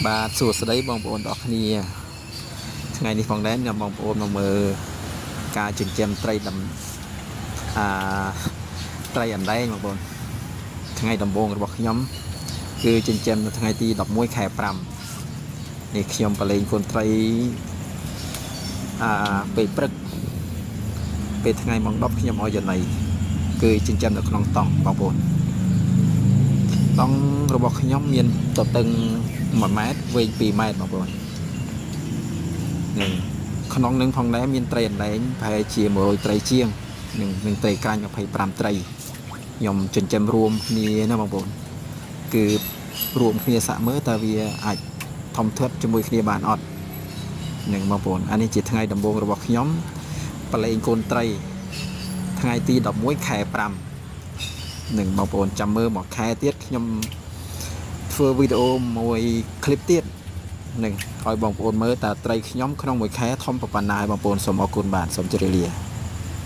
បាទសួស្តីបងប្អូនទាំងអស់គ្នាថ្ងៃនេះផងដែរខ្ញុំបងប្អូនមកមើលការចិញ្ចឹមត្រីត្រីអណ្ដែងបងប្អូនថ្ងៃដំបូងរបស់ខ្ញុំគឺចិញ្ចឹមនៅថ្ងៃទី11ខែ5នេះខ្ញុំប្រឡែងកូនត្រីពេលព្រឹកពេលថ្ងៃម៉ោង10ខ្ញុំឲ្យចំណីគឺចិញ្ចឹមនៅក្នុងតង់បងប្អូនតង់របស់ខ្ញុំមានទទឹង1ម៉ែត្រវែង2ម៉ែត្របងប្អូននេះក្នុងនឹងផងដែរមានត្រីអណ្ដែងប្រហែលជា100ត្រីជាងនឹងត្រីក្រាញ់25ត្រីខ្ញុំចិញ្ចឹមរួមគ្នាណាបងប្អូនគឺរួមគ្នាសាក់មើលតើវាអាចធំធាត់ជាមួយគ្នាបានអត់នឹងបងប្អូនអានេះជាថ្ងៃដំបូងរបស់ខ្ញុំប្រឡែងកូនត្រីថ្ងៃទី11ខែ5នឹងបងប្អូនចាំមើលមួយខែទៀតខ្ញុំធ្វើវីដេអូមួយคลิปទៀតនឹងឲ្យបងប្អូនមើលតើត្រីខ្ញុំក្នុងមួយខែធំប៉ុណ្ណាហើយបងប្អូនសូមអរគុណបាទសូមជម្រាបលា